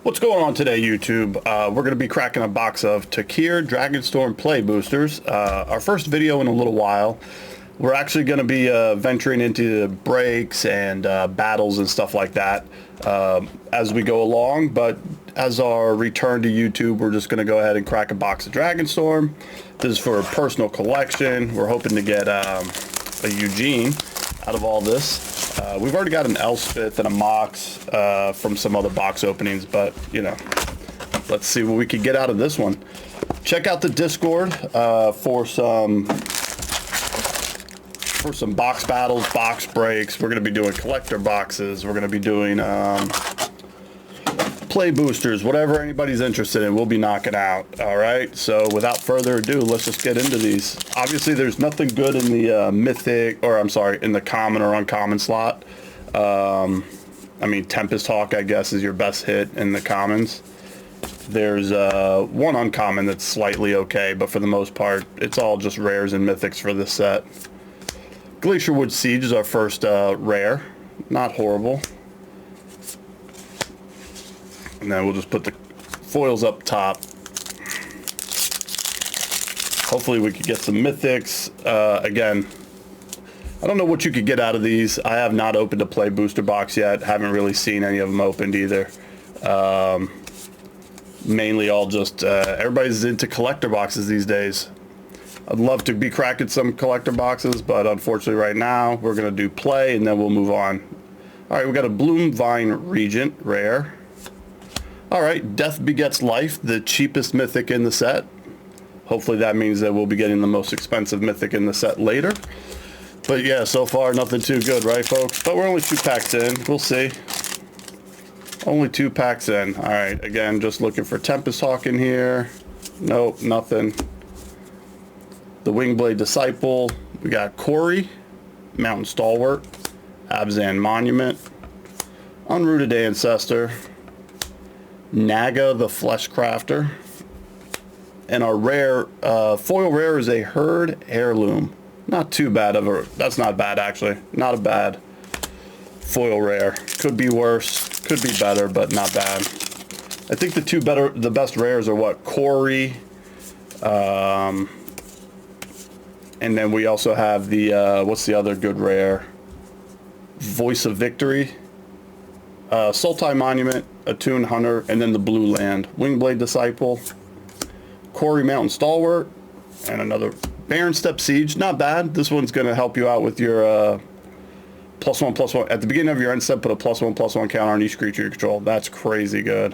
What's going on today, YouTube? We're going to be cracking a box of Tarkir Dragonstorm play boosters. Our first video in a little while. We're actually going to be venturing into breaks and battles and stuff like that as we go along. But as our return to YouTube, we're just going to go ahead and crack a box of Dragonstorm. This is for a personal collection. We're hoping to get a Eugene out of all this. We've already got an Elspeth and a Mox from some other box openings, but you know, let's see what we can get out of this one. Check out the Discord for some box battles, box breaks. We're going to be doing collector boxes. We're going to be doing play boosters, whatever anybody's interested in, we'll be knocking out. All right, so without further ado, let's just get into these. Obviously, there's nothing good in the mythic, or I'm sorry, in the common or uncommon slot. I mean, Tempest Hawk, I guess, is your best hit in the commons. There's one uncommon that's slightly okay, but for the most part, it's all just rares and mythics for this set. Glacierwood Siege is our first rare. Not horrible. And then we'll just put the foils up top. Hopefully we could get some mythics. Again, I don't know what you could get out of these. I have not opened a play booster box yet. Haven't really seen any of them opened either. Mainly all just, everybody's into collector boxes these days. I'd love to be cracking some collector boxes, but unfortunately right now we're gonna do play and then we'll move on. All right, we got a Bloomvine Regent rare. All right, Death Begets Life, the cheapest mythic in the set. Hopefully that means that we'll be getting the most expensive mythic in the set later. But yeah, so far nothing too good, right folks? But we're only 2 packs in, we'll see. Only 2 packs in. All right, again, just looking for Tempest Hawk in here. Nope, nothing. The Wingblade Disciple. We got Corey, Mountain Stalwart, Abzan Monument, Unrooted Ancestor, Naga the Flesh Crafter, and our rare, foil rare is a Herd Heirloom. Not too bad of a, that's not bad actually, not a bad foil rare. Could be worse, could be better, but not bad. I think the best rares are what, Corey, and then we also have the, what's the other good rare? Voice of Victory, Sultai Monument, Attune Hunter, and then the Blue Land. Wingblade Disciple, Corey Mountain Stalwart, and another Baron Step Siege. Not bad. This one's going to help you out with your +1/+1. At the beginning of your end step, put a +1/+1 counter on each creature you control. That's crazy good.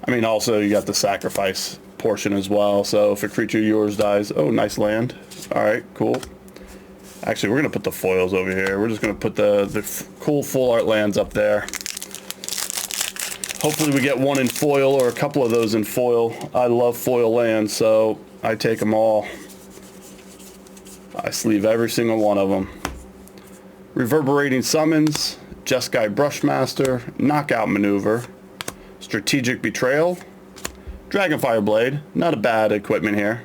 I mean, also, you got the sacrifice portion as well. So if a creature of yours dies, oh, nice land. All right, cool. Actually, we're going to put the foils over here. We're just going to put the cool full art lands up there. Hopefully we get one in foil or a couple of those in foil. I love foil lands, so I take them all. I sleeve every single one of them. Reverberating Summons, Jeskai Brushmaster, Knockout Maneuver, Strategic Betrayal, Dragonfire Blade. Not a bad equipment here.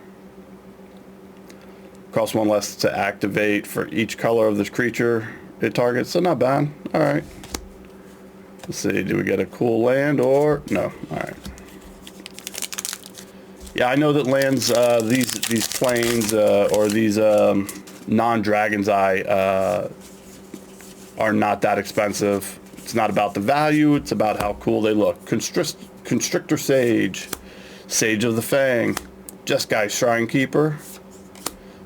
Costs 1 less to activate for each color of this creature it targets, so not bad. All right. Let's see, do we get a cool land or no? All right. Yeah, I know that lands, these planes or these non-Dragon's Eye are not that expensive. It's not about the value, it's about how cool they look. Constrictor Sage, Sage of the Fang, Jeskai Shrinekeeper,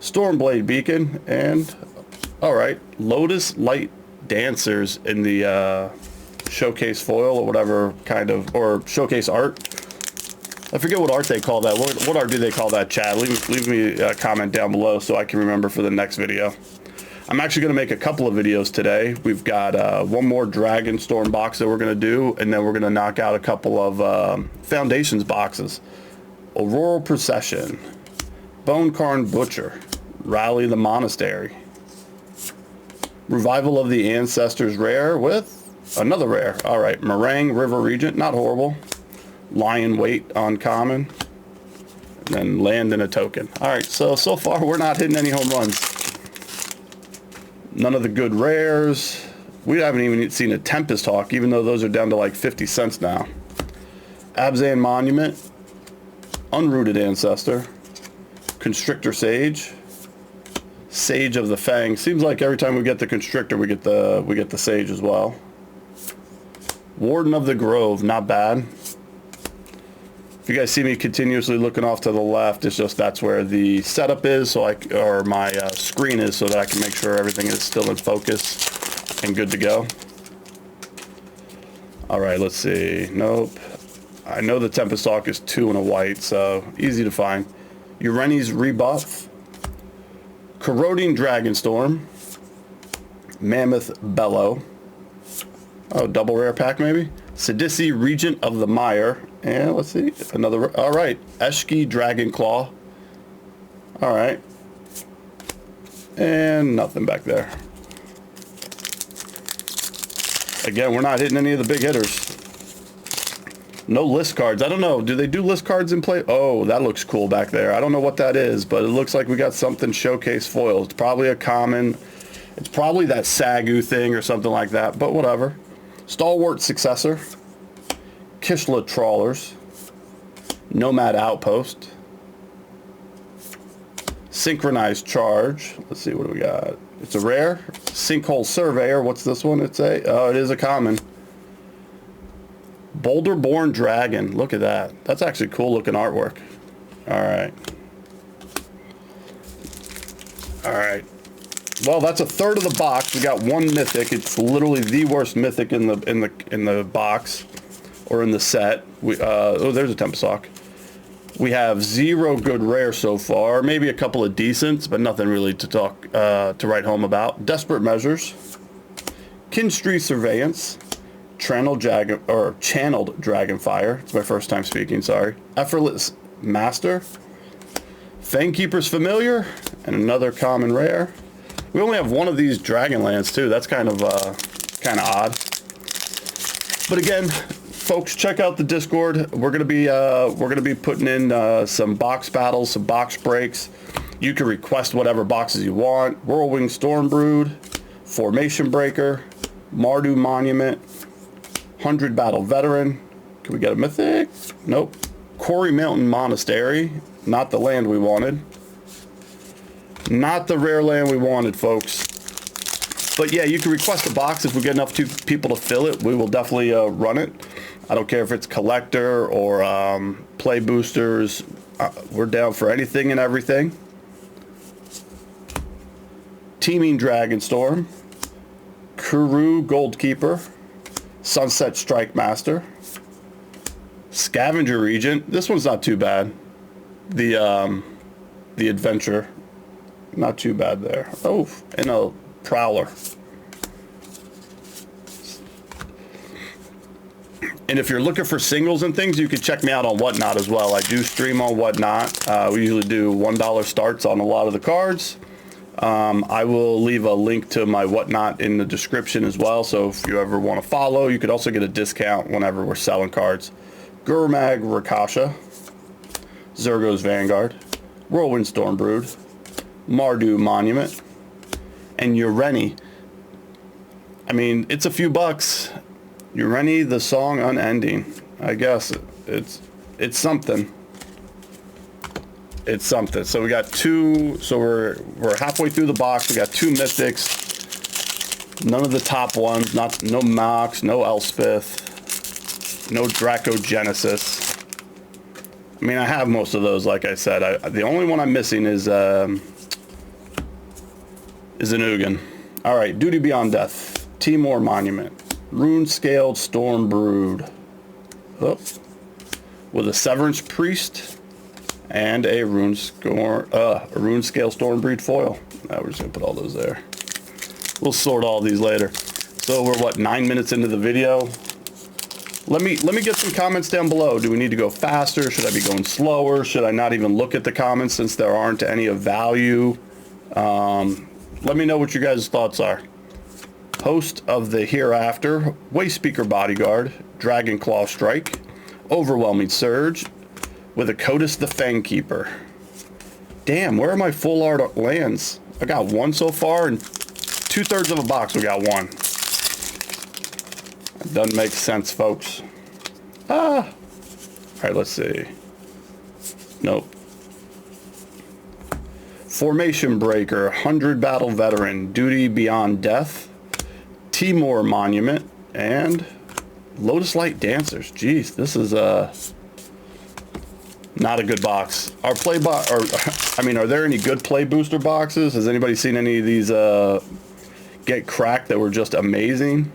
Stormblade Beacon, and all right, Lotus Light Dancers in the showcase foil or whatever kind of, or showcase art. I forget what art they call that. What art do they call that, chat? Leave me a comment down below so I can remember for the next video. I'm actually going to make a couple of videos today. We've got one more Dragonstorm box that we're going to do, and then we're going to knock out a couple of Foundations boxes. Auroral Procession, Bonecarn Butcher, Rally the Monastery, Revival of the Ancestors rare with another rare. All right, Meringue River Regent, not horrible. Lion Weight uncommon, and then land and a token. All right, so far we're not hitting any home runs. None of the good rares. We haven't even seen a Tempest Hawk, even though those are down to like 50 cents now. Abzan Monument, Unrooted Ancestor, Constrictor Sage, Sage of the Fang. Seems like every time we get the Constrictor, we get the Sage as well. Warden of the Grove, not bad. If you guys see me continuously looking off to the left, it's just that's where the setup is, so or my screen is, so that I can make sure everything is still in focus and good to go. All right, let's see. Nope. I know the Tempest Hawk is 2 and a white, so easy to find. Ureni's Rebuff, Corroding Dragonstorm, Mammoth Bellow. Oh, double rare pack maybe? Sidisi Regent of the Mire. And let's see, another, all right, Eshki Dragonclaw. All right. And nothing back there. Again, we're not hitting any of the big hitters. No list cards. I don't know. Do they do list cards in play? Oh, that looks cool back there. I don't know what that is, but it looks like we got something showcase foil. It's probably a common. It's probably that Sagu thing or something like that, but whatever. Stalwart Successor. Kishla Trawlers. Nomad Outpost. Synchronized Charge. Let's see, what do we got? It's a rare. Sinkhole Surveyor. What's this one? It's a, oh, it is a common. Boulder-born Dragon. Look at that. That's actually cool looking artwork. All right. All right. Well, that's a third of the box. We got one mythic. It's literally the worst mythic in the box or in the set. Oh, there's a Tempest Hawk. We have 0 good rare so far. Maybe a couple of decents, but nothing really to talk to write home about. Desperate Measures, Kinstry Surveillance, Channeled Dragonfire. It's my first time speaking, sorry. Effortless Master, Fangkeeper's Familiar, and another common rare. We only have one of these Dragonlands too. That's kind of odd. But again, folks, check out the Discord. We're gonna be putting in some box battles, some box breaks. You can request whatever boxes you want. Whirlwind Stormbrood, Formation Breaker, Mardu Monument, 100 Battle Veteran. Can we get a mythic? Nope. Quarry Mountain Monastery. Not the land we wanted. Not the rare land we wanted, folks. But yeah, you can request a box. If we get enough people to fill it, we will definitely run it. I don't care if it's collector or play boosters. We're down for anything and everything. Teeming Dragonstorm, Kuru Goldkeeper, Sunset Strike Master, Scavenger Regent. This one's not too bad. The Adventure, not too bad there. Oh, and a Prowler. And if you're looking for singles and things, you can check me out on Whatnot as well. I do stream on Whatnot. We usually do $1 starts on a lot of the cards. I will leave a link to my Whatnot in the description as well. So if you ever want to follow, you could also get a discount whenever we're selling cards. Gurmag Rakasha, Zergo's Vanguard, Whirlwind Stormbrood, Mardu Monument, and Ureni. I mean, it's a few bucks. Ureni, the Song Unending. I guess it's something. It's something. So we got 2. So we're halfway through the box. We got 2 mythics. None of the top ones. No Mox. No Elspeth. No Draco Genesis. I mean, I have most of those. Like I said, the only one I'm missing is an Ugin. All right, Duty Beyond Death. Timor Monument. Rune Scaled Stormbrood. Oh. With a Severance Priest and a Rune Scale Stormbreed foil. Now we're just gonna put all those there. We'll sort all these later. So we're what, 9 minutes into the video. Let me get some comments down below. Do we need to go faster? Should I be going slower? Should I not even look at the comments since there aren't any of value? Let me know what your guys' thoughts are. Host of the Hereafter, Wayspeaker Bodyguard, Dragonclaw Strike, Overwhelming Surge, with a Cotus the Fangkeeper. Damn, where are my full art lands? I got 1 so far, and 2/3 of a box we got 1. Doesn't make sense, folks. All right, let's see. Nope. Formation Breaker, 100 Battle Veteran, Duty Beyond Death, Timor Monument, and Lotus Light Dancers. Jeez, this is not a good box. Our play box, or I mean, are there any good play booster boxes? Has anybody seen any of these get cracked that were just amazing?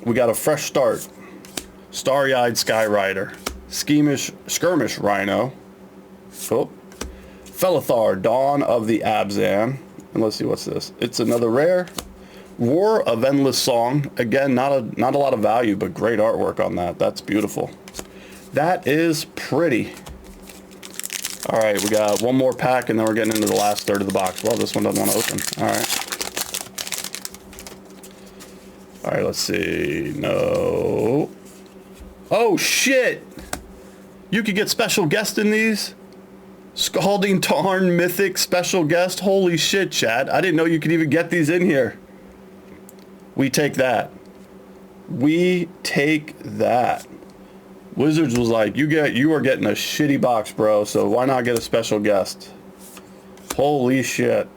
We got a fresh start. Starry-eyed Skyrider, Skirmish Rhino, Felithar, Dawn of the Abzan, and let's see what's this. It's another rare. War of Endless Song. Again, not a lot of value, but great artwork on that. That's beautiful. That is pretty. All right, we got one more pack, and then we're getting into the last third of the box. Well, this one doesn't want to open. All right. All right, let's see. No. Oh, shit. You could get special guest in these? Scalding Tarn Mythic special guest? Holy shit, chat. I didn't know you could even get these in here. We take that. We take that. Wizards was like, you are getting a shitty box, bro, so why not get a special guest? Holy shit.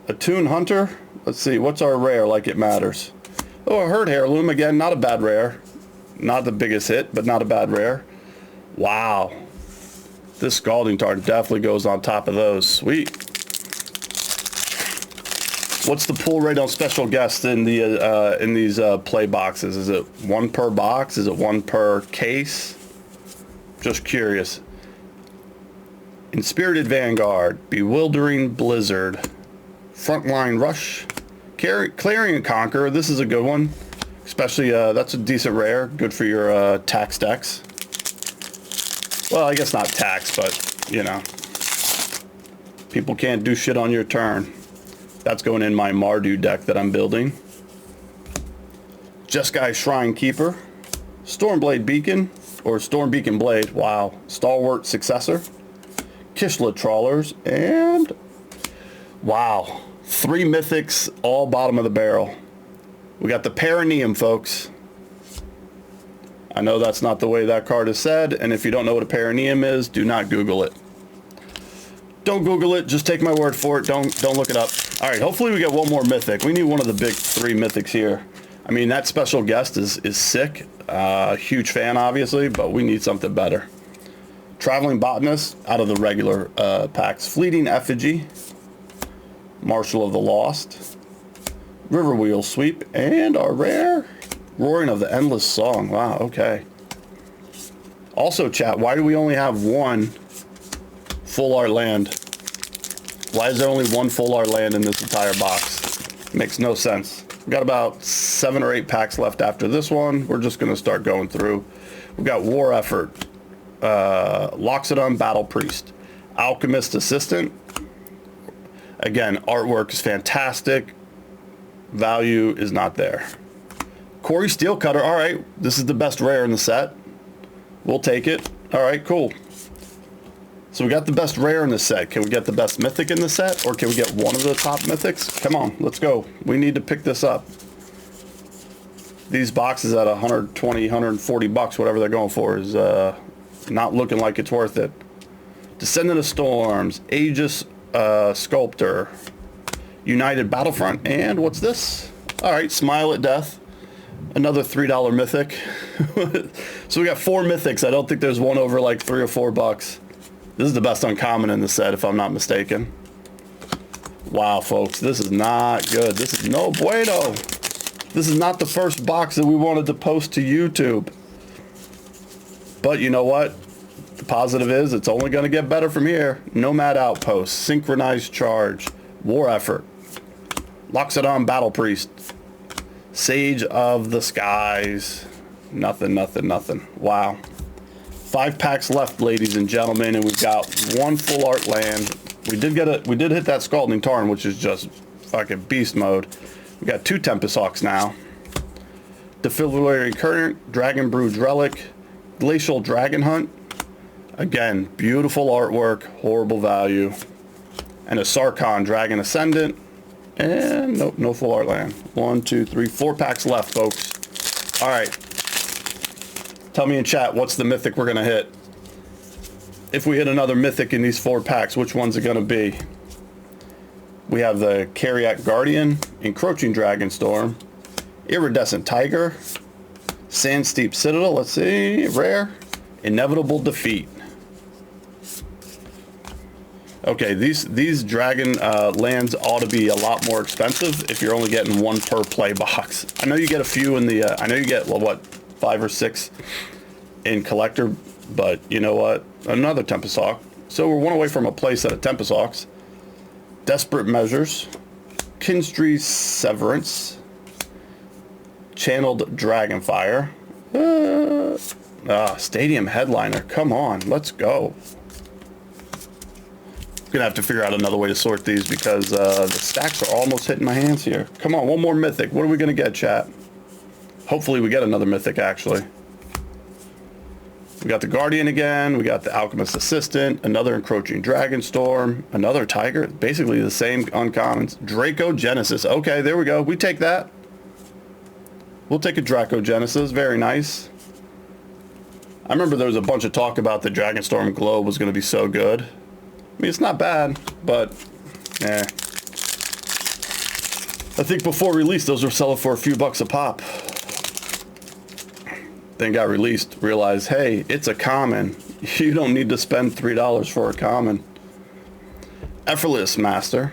Attune Hunter? Let's see, what's our rare like it matters? Oh, I heard Heirloom again, not a bad rare. Not the biggest hit, but not a bad rare. Wow. This Scalding Tarn definitely goes on top of those. Sweet. What's the pull rate on special guests in these play boxes? Is it one per box? Is it one per case? Just curious. Inspirited Vanguard, Bewildering Blizzard, Frontline Rush, Clarion Conqueror. This is a good one, especially that's a decent rare. Good for your tax decks. Well, I guess not tax, but you know, people can't do shit on your turn. That's going in my Mardu deck that I'm building. Jeskai Shrine Keeper, Stormblade Beacon, or Storm Beacon Blade, wow. Stalwart Successor, Kishla Trawlers, and wow. 3 mythics, all bottom of the barrel. We got the Perineum, folks. I know that's not the way that card is said, and if you don't know what a Perineum is, do not Google it. Don't Google it, just take my word for it. Don't look it up. All right, hopefully we get one more mythic. We need one of the big 3 mythics here. I mean, that special guest is sick. Huge fan, obviously, but we need something better. Traveling Botanist out of the regular packs. Fleeting Effigy, Marshal of the Lost, Riverwheel Sweep, and our rare Roaring of the Endless Song. Wow, okay. Also, chat, why do we only have one full art land? Why is there only one full art land in this entire box? Makes no sense. We got about 7 or 8 packs left after this one. We're just going to start going through. We've got War Effort, Loxodon Battle Priest, Alchemist Assistant. Again, artwork is fantastic. Value is not there. Corey Steelcutter. All right, this is the best rare in the set. We'll take it. All right, cool. So we got the best rare in the set. Can we get the best mythic in the set? Or can we get one of the top mythics? Come on, let's go. We need to pick this up. These boxes at 120, 140 bucks, whatever they're going for, is not looking like it's worth it. Descendant of Storms, Aegis Sculptor, United Battlefront, and what's this? All right, Smile at Death. Another $3 mythic. So we got 4 mythics. I don't think there's one over like 3 or 4 bucks. This is the best uncommon in the set, if I'm not mistaken. Wow, folks, this is not good. This is no bueno. This is not the first box that we wanted to post to YouTube. But you know what? The positive is it's only going to get better from here. Nomad Outpost, Synchronized Charge, War Effort, Loxodon Battle Priest, Sage of the Skies. Nothing, nothing, nothing. Wow. 5 packs left, ladies and gentlemen, and we've got 1 full art land. We did hit that Scalding Tarn, which is just fucking beast mode. We got 2 Tempest Hawks now. Defibrillary Current, Dragon Brood's Relic, Glacial Dragon Hunt. Again, beautiful artwork, horrible value. And a Sarkhan Dragon Ascendant. And nope, no full art land. 1, 2, 3, 4 packs left, folks. All right. Tell me in chat, what's the mythic we're gonna hit? If we hit another mythic in these 4 packs, which one's it gonna be? We have the Carriac Guardian, Encroaching Dragonstorm, Iridescent Tiger, Sand Steep Citadel, let's see, rare, Inevitable Defeat. Okay, these dragon lands ought to be a lot more expensive if you're only getting 1 per play box. I know you get a few in the, I know you get, well, what, 5 or 6 in collector, but you know what? Another Tempest Hawk. So we're 1 away from a play set of Tempest Hawks. Desperate Measures, Kinstry Severance, Channeled Dragonfire, Stadium Headliner, come on, let's go. Gonna have to figure out another way to sort these because the stacks are almost hitting my hands here. Come on, one more mythic. What are we gonna get, chat? Hopefully we get another mythic, actually. We got the Guardian again, we got the Alchemist Assistant, another Encroaching Dragonstorm, another Tiger, basically the same uncommons. Draco Genesis, okay, there we go, we take that. We'll take a Draco Genesis, very nice. I remember there was a bunch of talk about the Dragonstorm Globe was gonna be so good. I mean, it's not bad, but, eh. I think before release, those were selling for a few bucks a pop. Then got released, realized, hey, it's a common. You don't need to spend $3 for a common. Effortless Master,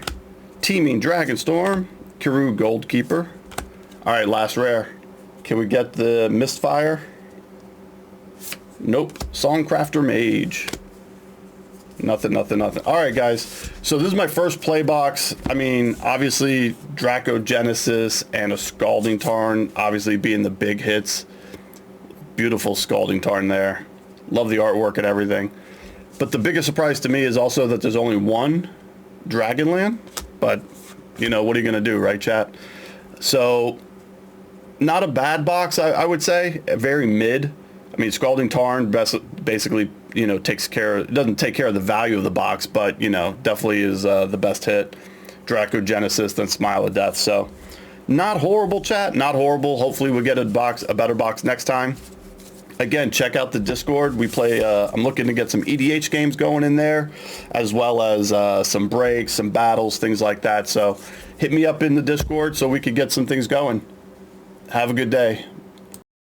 Teeming Dragonstorm, Kiru Goldkeeper. All right, last rare. Can we get the Mistfire? Nope. Songcrafter Mage. Nothing, nothing, nothing. All right, guys. So this is my first play box. I mean, obviously, Draco Genesis and a Scalding Tarn, obviously being the big hits. Beautiful Scalding Tarn there. Love the artwork and everything. But the biggest surprise to me is also that there's only 1 Dragonland. But, you know, what are you going to do, right, chat? So, not a bad box, I would say. Very mid. I mean, Scalding Tarn basically, you know, takes care, it doesn't take care of the value of the box, but, you know, definitely is the best hit. Draco Genesis, then Smile of Death. So, not horrible, chat. Not horrible. Hopefully we'll get a better box next time. Again, check out the Discord. We play, I'm looking to get some EDH games going in there, as well as some breaks, some battles, things like that. So hit me up in the Discord so we could get some things going. Have a good day.